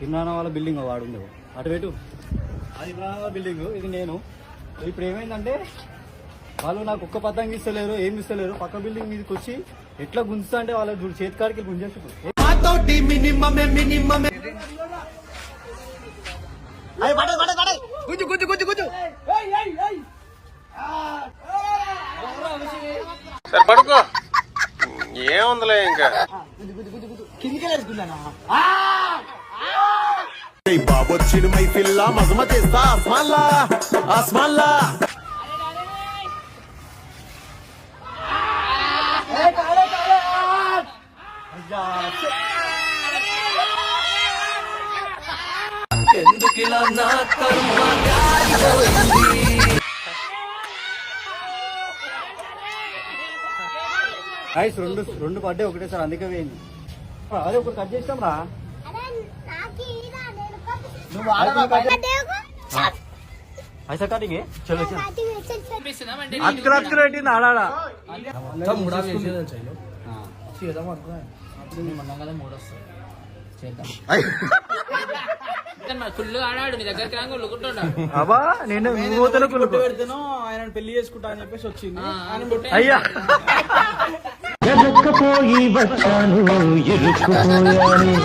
ఇమ్రాన్ వాళ్ళ బిల్డింగ్ వాడు ఉండేవు అటు పెట్టు. అది ఇమ్రాన్ వాళ్ళ బిల్డింగ్, ఇది నేను. ఇప్పుడు ఏమైందంటే వాళ్ళు నాకు ఒక్క పతంగి ఇస్తలేరు, ఏమి ఇస్తలేరు. పక్క బిల్డింగ్ మీదకి వచ్చి ఎట్లా గుంజుతా అంటే వాళ్ళ చేతి కాడికి గుంజేస్తారు. పడుకో ఏముందిలే ఇంకా బాబొచ్చిడు మై పిల్ల మజమ చేస్తా ఆస్మాన్లా ఆస్మాన్లా. ఎందుకిలా నా కర్మ రైస్ రెండు పడ్డే ఒకటేసారి, అందుకే వేయండి. అదే ఒకటి కట్ చేస్తాం రా. ऐसा काटेंगे चलो चलो పెట్టింది ఆడాడ ఫుల్ ఆడాడు మీ దగ్గరికి అబ్బా నేను పెడతాను ఆయన పెళ్లి చేసుకుంటా అని చెప్పేసి వచ్చింది. అయ్యా పోయి వచ్చాను ఇరుక్కుపోయాను.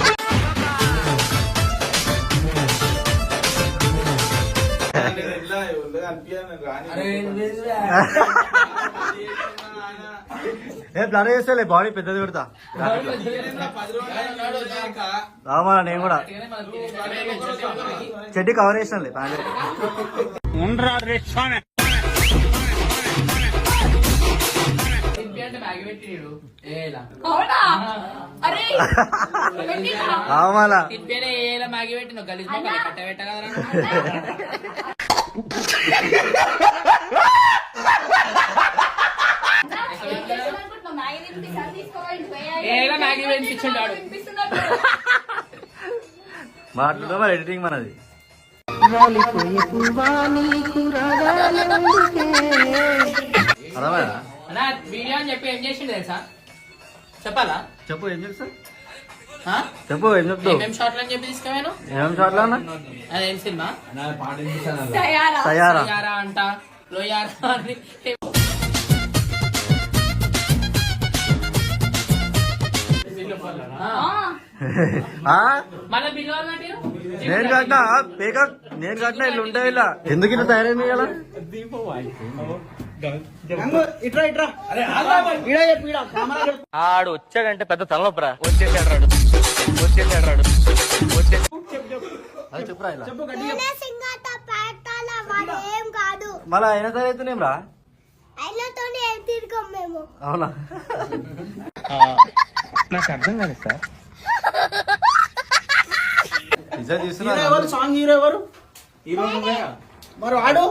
ప్లాన్ చేస్తలే, బాడీ పెద్దది పెడతా. రామా నేను కూడా చెడ్డి కవర్ చేసినాలే ప్యాంట్. మ్యాగీ పెట్టి గలీజ్ కట్ట పెట్టగలరా? మ్యాగీ వినిపించుంటాడు మాట్లాడుతూ మరి ఎడిటింగ్ మనది. వీడియో అని చెప్పి ఏం చేసిండు తెలుసా? చెప్పాలా? చెప్పు ఏం చెప్తా, చెప్పు ఏం చెప్తావు? ఏం షార్ట్లు అని చెప్పి తీసుకున్నాను. ఏం షార్ట్లా అన్న? అదేం సినిమా? సయారా అంట లోయారా అని. మన బిల్లు నేను కట్టినా పేక, నేను కట్టినా ఇల్లు ఉంటాయి ఇలా. ఎందుకు ఇట్లా తయారైంది కదా? ఆడు వచ్చాడంటే పెద్ద తలనొప్పరా. వచ్చేసాడు అది చెప్పురా ఇలా. మళ్ళా అయినా సరే అవుతున్నాం రా. అవునా? నాకు అర్థం కాదు సార్. చూస్తున్నా సాంగ్ హీరో ఎవరు? హీరో మరి వాడు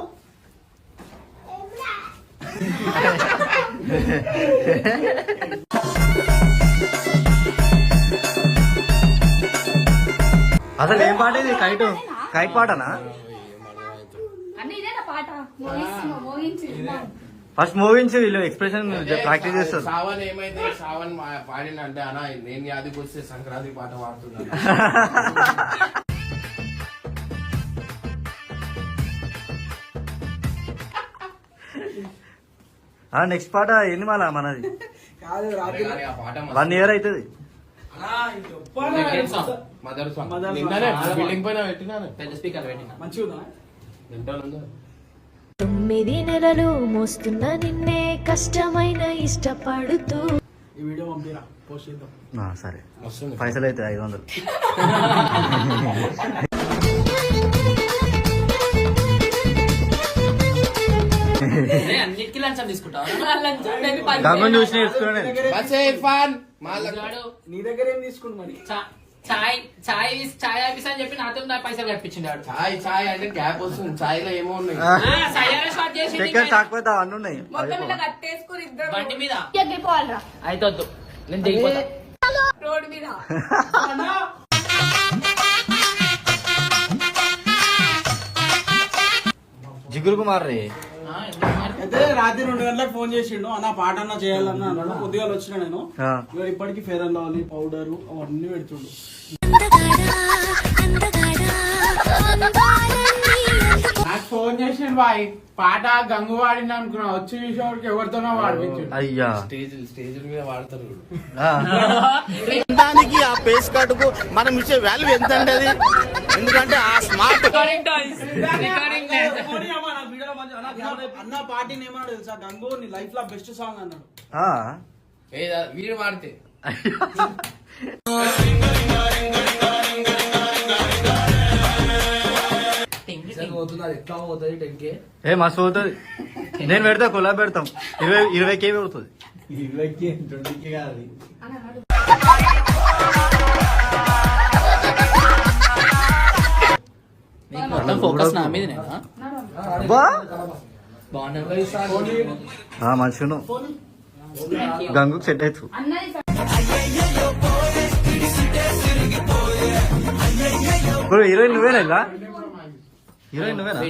అసలు ఏం పాట ఇది? కైట్ పాటనా? ఫస్ట్ మూవీన్స్ వీళ్ళు ఎక్స్ప్రెషన్ ప్రాక్టీస్ చేస్తారు. సావన్ ఏమైతే సావన్ పాడినంటే అన్నా నేను యాదికి వస్తే సంక్రాంతి పాట పాడుతున్నాను. నెక్స్ట్ పాట ఏంది మళ్ళా మనది? కాదు రాత్రి 1 year అవుతుంది. మదర్ సాంగ్ బిల్డింగ్ పైన పెట్టినాను, పెద్ద స్పీకర్ పెట్టినా. మంచిగా 9 నెలలు మోస్తున్న నిన్నే కష్టమైన ఇష్టపడుతూ. ఈ వీడియో పంపిరా, పోస్ట్ చేద్దాం. సరే పైసలు అయితే 500. అన్నిటికీ లంచం తీసుకుంటావు. చూసి నేర్చుకున్నాను. నీ దగ్గర ఏం తీసుకుంటు మరి? చాయ్ ఆఫీస్ అని చెప్పి నాతో పైసలు కట్టించిండు. చాయ్ అంటే గ్యాప్ వస్తుంది. చాయ్ లో ఏమో ఉన్నాయి. కాకపోతే అవన్నీ ఉన్నాయి బండి మీద అయితే వద్దు, నేను దిగిపోతా రోడ్ మీద. జిగురు కుమార్ రే అయితే రాత్రి 2 గంటలకు ఫోన్ చేసిండు, అన్న పాట అన్న చేయాలన్నా అన్నాడు. కొద్దిగా వచ్చిన నేను ఇప్పటికి ఫేర్ అండ్ లవ్లీ పౌడర్ అవన్నీ పెడుతుండు. బాయ్ పాట గంగు వాడింది అనుకున్నా వచ్చి చూసేవాడికి ఎవరితోనో వాడిపించు. అయ్యా స్టేజ్ మీద వాడతారు ఆ. దానికి ఆ పేస్ కార్డుకు మనం ఇచ్చే వాల్యూ ఎంత అంటే అది ఎందుకంటే ఆ స్మార్ట్ అన్న పార్టీని ఏమన్నాడు తెలుసా, గంగు నీ లైఫ్ లో బెస్ట్ సాంగ్ అన్నాడు. ఆ. వీడు వాడితే ఏ మస్తు అవుతుంది. నేను పెడతా కొలా పెడతాం 20 కేవీ అవుతుంది. 20కి 20కి కాదు. మొత్తం ఫోకస్ నా మీద మంచిగా గంగుకు సెట్ అవుతు. ఇప్పుడు హీరోయిన్ నువ్వేనా ఇలా? హీరోయిన్ నువ్వేనా?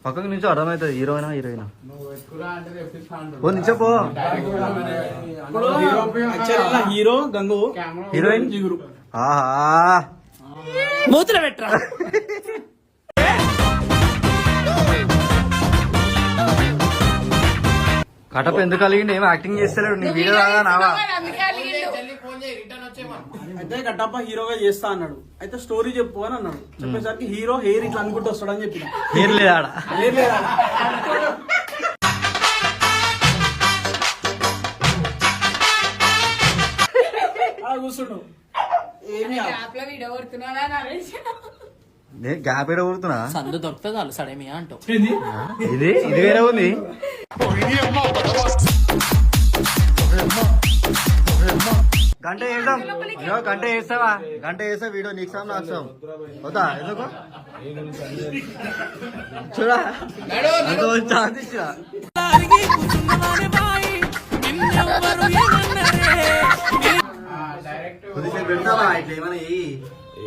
పక్కకు నుంచి అర్థమవుతుంది హీరోయినా హీరోయినా. ఓ నిచ్చపో. హీరో గంగు, హీరోయిన్ జిగురు. ఆహా మూతులు పెట్టరా. కటప్ ఎందుకు కలిగిండి? ఏమో యాక్టింగ్ చేస్తలేడు. నీ వీడియో రాగా నావా? అయితే కట్టప్ప హీరోగా చేస్తా అన్నాడు. అయితే స్టోరీ చెప్పు అని అన్నాడు. చెప్పేసరికి హీరో హెయిర్ ఇట్లా అనుకుంటూ వస్తాడని చెప్పిన. హెయిర్ లేదా? హెయిర్ లేదా కూర్చుండు. ఏమి గ్యాప్ ఏడ కొడుతున్నా? సందు దొరికితే చాలు సడేమి అంటావు. ఇది వేరే ఉంది. గంట వేద్దాం. గంట వేస్తావా? గంట వేస్తా వీడియో నీకు సాం నాకు సాం వద్దా? ఎందుకు చూడా ఛాన్స్ ఇచ్చా. పెడతావా ఇట్లా ఏమైనా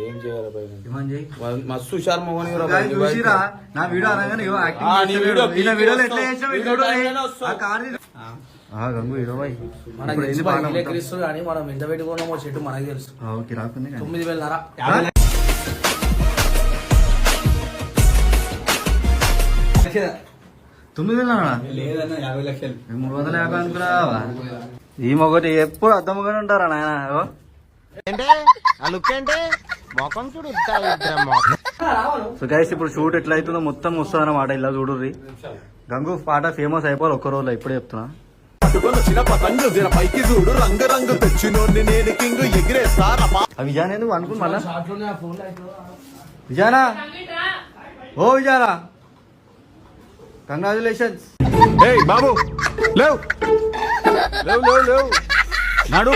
ఏం చేయాలి ఏమని మస్తు హుషారు మొగని చూసిరా నా వీడియో అనగానే వీడియోలో ఎట్లా చేసావు? గంగు హీరో బాయ్ కానీ మనం ఎంత పెట్టుకున్నామో చెట్టు మనకి తెలుసు. ఓకే రాకుంది 9,000. 9,000 లేదన్న 50 లక్షలు. 350 అనుకున్నావా? ఈ మొగటి ఎప్పుడు అర్థముగానే ఉంటారా నాయన? అంటే ఆ లుక్ అంటే మొఖం చూడు. సో గైస్ ఇప్పుడు షూట్ ఎట్లా అవుతుందో మొత్తం వస్తుంది అన్నమాట. ఇలా చూడుర్రి. గంగు పాట ఫేమస్ అయిపోవాలి ఒక్క రోజులో. ఇప్పుడే చెప్తున్నా. పట్టుకొని పతంగు జర పైకి చూడు రంగు రంగు తెచ్చినోడిని నేను కింగ్ ఎగిరేస్తారా. విజయాన ఎందుకు అనుకుని మళ్ళా విజయానా? ఓ విజయానా కంగ్రాచులేషన్స్. ఏయ్ బాబు లేవు లేవు లేవు లేవు నాడు.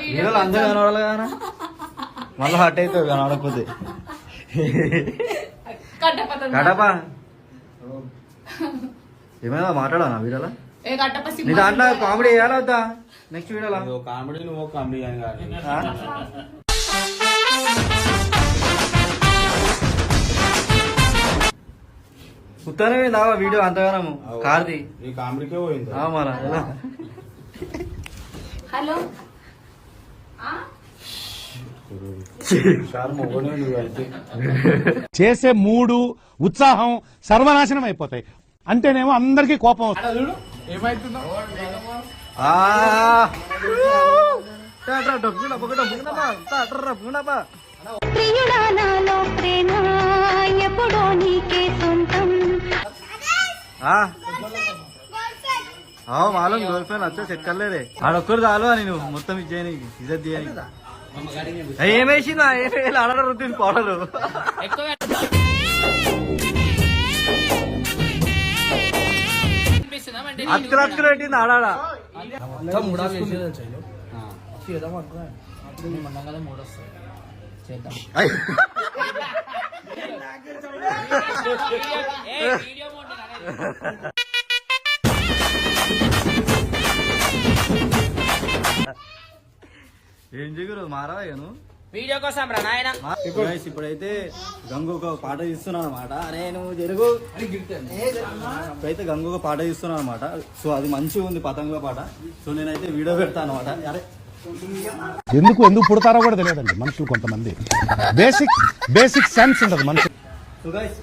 వీడియోలో అందరూ కనవాళ్ళు కదా మళ్ళీ హట్ అవుతుంది కనవడకపోతే. కడప ఏమైనా మాట్లాడానా వీడియోలో? నీ దాంట్లో కామెడీ వేయాలా వద్దా నెక్స్ట్ వీడియోలో? కామెడీ నువ్వు కామెడీ అని కాదు. ఉత్తనే దావా వీడియో అంతగానము కార్ది ఈ కామెడీకే పోయింది. మన ఎలా హలో హుషారు మొగనే నువ్వు అయితే. చేసే మూడు ఉత్సాహం సర్వనాశనం అయిపోతాయి. అంటేనేమో అందరికీ కోపం వస్తుంది. ఏమైతుందో ప్రియుడా నాలో ప్రేమ ఎప్పుడో నీకే సొంతం. మాలం గర్ల్ ఫ్రెండ్ వచ్చా చెక్కర్లేదే ఆడొక్కరు చాలు అని నువ్వు మొత్తం ఇచ్చేయని ఇజ్జత్ తీయని. ఏమేసిందా? ఏమేసి ఆడ రుద్దింది పౌడరు. అతుకులు అతుకులు పెట్టింది ఆడాడ. ఏం జిగురు మారాను వీడియో కోసం రా నాయన. ఇప్పుడైతే గంగు ఒక పాట తీస్తున్నాను అనమాట. అరే నువ్వు జరుగు. ఇప్పుడైతే గంగు ఒక పాట తీస్తున్నాను అనమాట. సో అది మంచిగా ఉంది పతంగుల పాట. సో నేనైతే వీడియో పెడతాను అనమాట. అరే ఎందుకు పుడతారో కూడా తెలియదండి మనుషులు కొంతమంది. బేసిక్ సెన్స్ ఉండదు మనుషులు. సో గైస్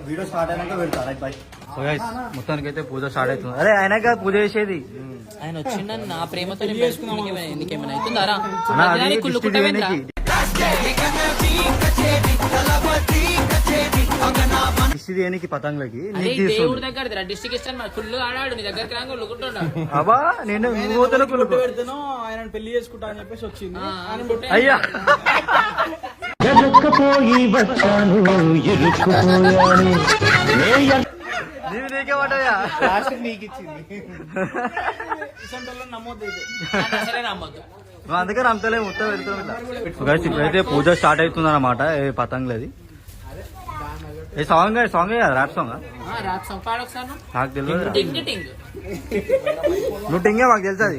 వీడియో స్టార్ట్ అయినాక వెళ్తా. Right by. సో గైస్ మొత్తానికి అయితే పూజ స్టార్ట్ అవుతుంది. అరే అయినాక పూజ చేసేది ఆయన వచ్చిందని నా ప్రేమతో నీకేమైనా అవుతుందారా? అన్నా, అది కుళ్ళు దిష్టి కుట్టవేంద్రా? తీయనీకి. దిష్టి తీయనీకి పతంగులకి అదే నీకు దేవుడి తీస్తుంది. దగ్గర డిస్ట్రిక్ట్ ఇస్తాను మరి కుళ్ళు ఆడాడు నీ దగ్గరికి రాగా కుళ్ళుకుంటున్నాడు. అబ్బా నేను పోతేనే కులుకు. పెడితేనో ఆయన పెళ్లి చేసుకుంటా అని చెప్పేసి వచ్చింది. ఆయన పుట్టే- అయ్యా నీకే పడ్డాయా? ఇసంటి వాళ్ళని నమ్మొద్దు అయితే. అసలే నమ్మొద్దు. నువ్వు అందుకే నమ్మతలే మొత్తం పెడుతుంది. ఇప్పుడైతే పూజ స్టార్ట్ అవుతుంది అనమాట. పతంగులది ఏ సాంగ్ కదా ర్యాప్ సాంగ్ రాక్ సాంగ్ పాడు ఒకసారి నువ్వు. నాకు తెలియదు. టింగ్ టింగ్. నువ్వు టింగే మాకు తెలుసు అది.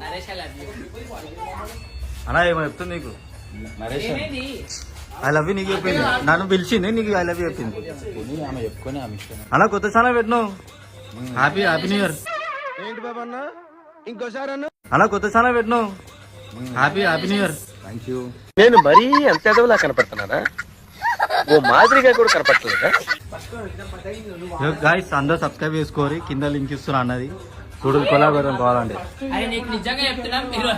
Naresh I love you. అన్నా ఏమో చెప్తుంది నీకు. ఏమైంది? ఐ లవ్ యూ నీకు చెప్పింది. నన్ను పిలిచింది నీకు ఐ లవ్ యూ చెప్పింది. అలా కొత్త ఛానల్ పెట్టిను. Happy new year. ఏంటి బాబా అన్న ఇంకోసారి అన్న అలా కొత్త ఛానల్ పెట్టిను. Happy new year. Thank you. నేను మరీ అంత ఎదవలా కనపడుతున్నానా? ఓ మాదిరిగా కూడా కనపడలేదా? గాయ్స్ అందరూ సబ్స్క్రైబ్ చేసుకోరి. కింద లింక్ ఇస్తున్నా అన్నది. చూడు కొలాబరేషన్ కావాలంటే అరే నీకు నిజంగా చెప్తున్నా మీరు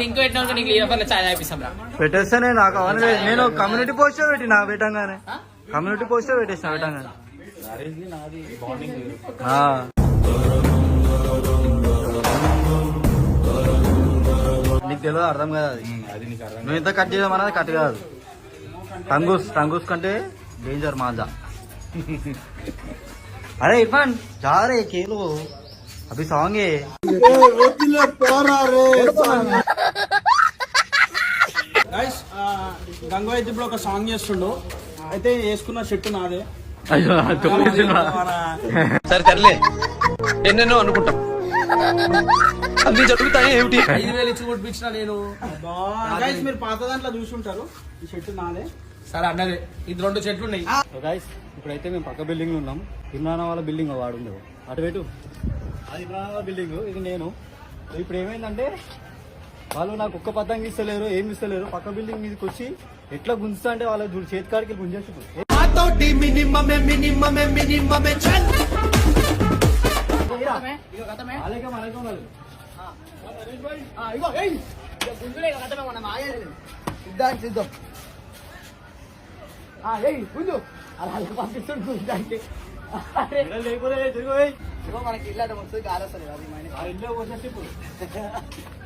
లింక్ పెట్టినా నీకు లీవర్ ఛాయ్ ఆపిస్తాం రా. పెట్టేస్తే నాకు అవన్నీ నేను కమ్యూనిటీ పోస్టే పెట్టినా పెట్టంగానే. కమ్యూనిటీ పోస్టే పెట్టేసిన పెట్టంగానే. నీకు తెలియదు అర్థం కాదు అది. నువ్వు ఎంత కట్ చేయమన్నది కట్ కాదు. టంగూస్ కంటే డేంజర్ మాంజా. అరే ఇర్ఫాన్ జారే కేలు అభి సాంగ్ గైస్ గంగో అయితే ఇప్పుడు ఒక సాంగ్ చేస్తుండు. అయితే వేసుకున్న షర్టు నాదే. అయ్యో సరే సర్లే ఎన్నెన్నో అనుకుంటాం అన్ని జరుగుతాయి ఏమిటి? 5,000 ఇచ్చి కొట్టించిన నేను. గైస్ మీరు పాత దాంట్లో చూసుంటారు. ఈ షర్టు నాదే. సరే అన్నది ఇది 2 చెట్లు ఉన్నాయి. గైస్ ఇప్పుడైతే మేము పక్క బిల్డింగ్ లో ఉన్నాం. ఇమ్రాన్ వాళ్ళ బిల్డింగ్ వాడు ఉండేవు అటు పెట్టు. అది ఇమ్రాన్ వాళ్ళ బిల్డింగ్, ఇది నేను. ఇప్పుడు ఏమైందంటే వాళ్ళు నాకు ఒక్క పతంగి ఇస్తలేరు, ఏమి ఇస్తలేరు. పక్క బిల్డింగ్ మీదకి వచ్చి ఎట్లా గుంజుతా అంటే వాళ్ళ చూడు చేతి కాడికి గుంజేస్తారు.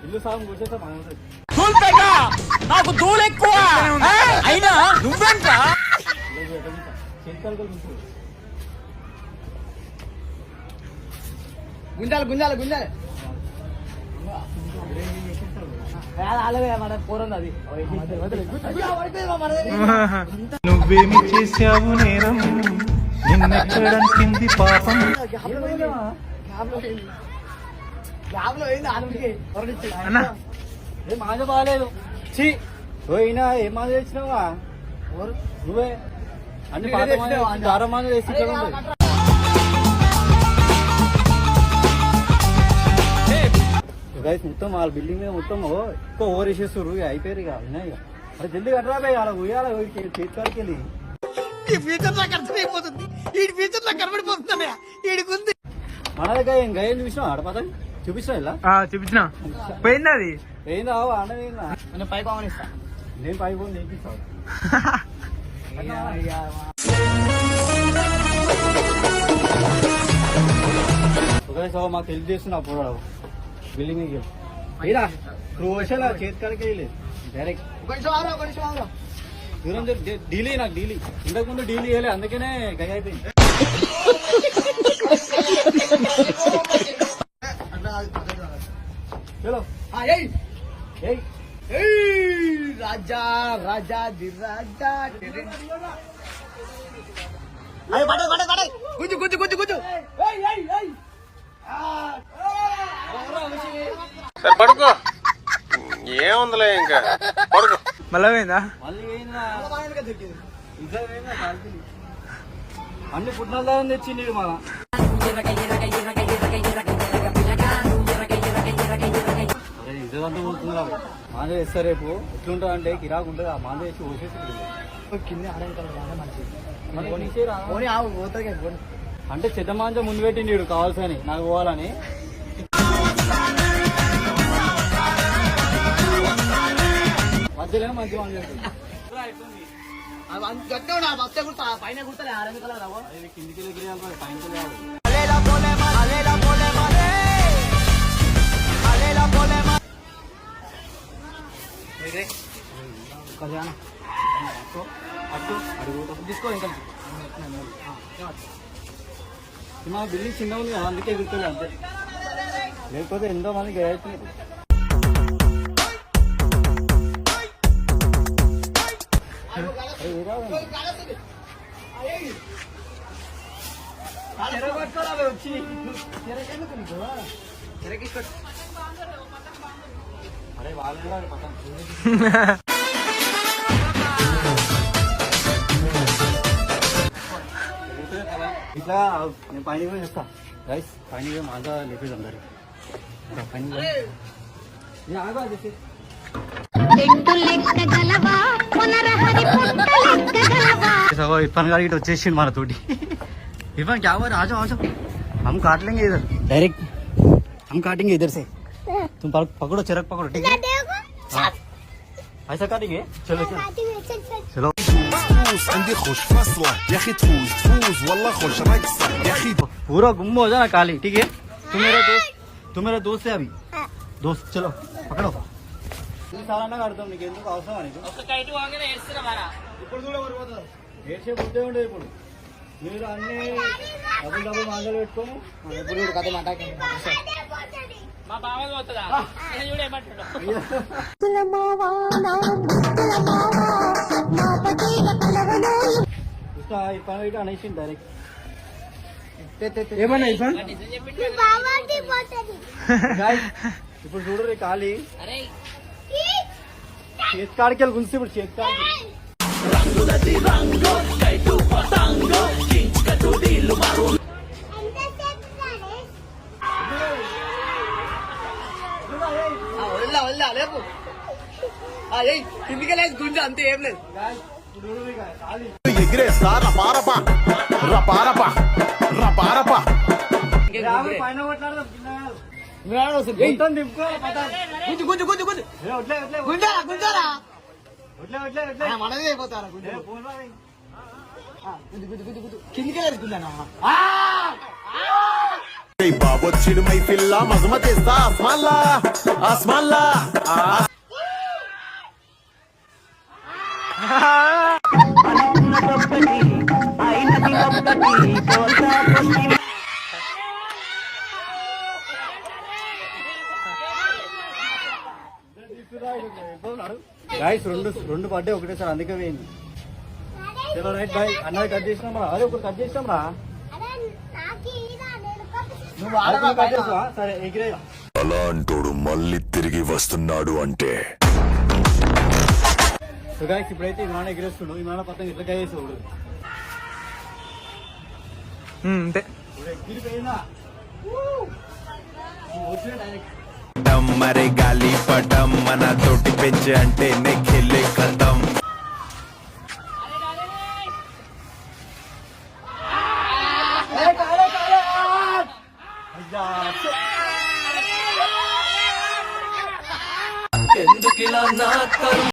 ఇల్లు సాగు కూర్చేస్తా నాకు దూలు ఎక్కువ అయినా నువ్వేంట్రా? గుంజాలి గుంజాలి గుంజాలి. నువ్వేమి చేశావు నేరం నిన్నెక్కడంది పాపం. ఏ మాంజ బాగాలేదు. ఛీ పోయినా ఏ మాంజ తెచ్చినావా? నువ్వే అన్ని దారం మాంజ వేసి ఇక్కడ ఉంది. గైస్ మొత్తం వాళ్ళ బిల్డింగ్ మీద మొత్తం ఎక్కువ ఓవర్ వేసేస్తారు. ఇక అయిపోయారు ఇక ఉన్నాయి. ఇక అరే జల్దీ కట్టరా పోయి అలా ఉయ్యాల చేతి కాడికి వెళ్ళి. ఈ ఫ్యూచర్ నాకు అర్థమైపోతుంది. ఈ ఫ్యూచర్ నాకు కనబడిపోతుంది. ఈడికుంది మన దగ్గర ఏం గయ్యం చూసినావు ఆడపదని చూపించినా ఇలా చూపించిన పోయింది అది. ఏందా ఆడవేందా? నేను పైకి ఆగనిస్తా. నేను పై పోయి నేర్పిస్తాను. మాకు హెల్ప్ చేస్తున్నా అప్పుడు బిల్డింగ్ క్రోషలా చేతి కాడికి వెళ్ళి డైరెక్ట్ దూరం డీలీ నాకు డీలీ ఇంతకు ముందు డీలీ వేయలే అందుకనే గయ అయిపోయింది. చలో రాజా రాజా ది రాజా గుజ్జు గుజ్జు గుజ్జు గుజ్జు. సరే పడుకో ఏముందిలే ఇంకా పడుకో. మళ్ళీ ఏందా మళ్ళీ ఏందా అన్ని పుట్టిన దాని తెచ్చింది మన అరే ఇదంతా పోతుంది మాంజ వేస్తా రేపు ఎట్లుంటుంది అంటే కిరాకు ఉంటుంది ఆ మాంజ వేసి పోసేసి కింద అంటే చెత్త మాంజ ముందు పెట్టిండు కావాల్సని నాకు పోవాలని మధ్యలో మంచి మాంజ కిందికి దగ్గర పైన తీసుకో ఇంకా మా బిల్డింగ్ చిన్న ఉంది కదా అందుకే గుర్తుంది అంతే లేకపోతే ఎంతో మంది గేస్తున్నారు వచ్చి అరే వాళ్ళు కూడా పక్కన ఇట్లా నేను పైన పోయి చేస్తా రైస్ పైన పోయి మాంజా లేపేది అందరు పైన నేను ఆగా చేసి इरफान गाड़ी వచ్చేసి మనతోటి इरफान क्या हुआ आ जाओ हम काट लेंगे इधर डायरेक्ट हम काटेंगे इधर से तुम पकड़ो चरक पकड़ो ठीक है हाँ। ऐसा काटेंगे चलो चलो चलो عندي خوش فصلة يا اخي تفوز تفوز والله خوش رقصة يا اخي पूरा गुम हो जाना काली ठीक है तू मेरा दोस्त है अभी दोस्त चलो पकड़ो సాధారణ కడతాం నీకు ఎందుకు అవసరం అని ఒక కైట్ వాంగనే ఏడుస్తున్నారా ఇప్పుడు కూడా పడిపోతారు ఏడ్చే బుద్ధే ఉండేది ఇప్పుడు మీరు అన్ని డబ్బులు మాంజలు పెట్టుకొని ఎప్పుడు కూడా కథ మాట మా బావ పోతుందా నేను చూడ ఏమంటాడు ఈ పని ఇటు అనేసింది డైరెక్ట్ ఏమన్నా ఇర్ఫాన్ నిజం చెప్పిండు ఇప్పుడు చూడరు ఖాళీ అరే చేతి కాడికి వెళ్ళి గుంచి ఇప్పుడు చేతి కాడికి ఎగిరేస్తా రపారపా రపారపా రపారపా పైన కొట్లాడదాం మొత్తం దింపుకోవాలి బాబొచ్చిడు మై పిల్ల మజమతేస్తా ఆస్మాన్లా ఆస్మాన్లా గాయస్ రెండు పడ్డే ఒకటేసారి అందుకే వేయండి చలో రైట్ బాయ్ అన్నది కట్ చేసినాం రా అదే ఒకటి కట్ చేసినాం రా నువ్వు కట్ చేసావా సరే ఎగిరే అలాంటోడు మళ్ళీ తిరిగి వస్తున్నాడు అంటే సో గాయస్ ఇప్పుడైతే విమానం ఎగిరేస్తుండు విమాన పక్కన ఇట్లా గయేసాడు అంతే ఎగిరిపోయిందా డైరెక్ట్ మరే గాలి పటం మన తోటి పెంచే అంటే నెక్కెళ్ళే కథం ఎందుకు ఇలా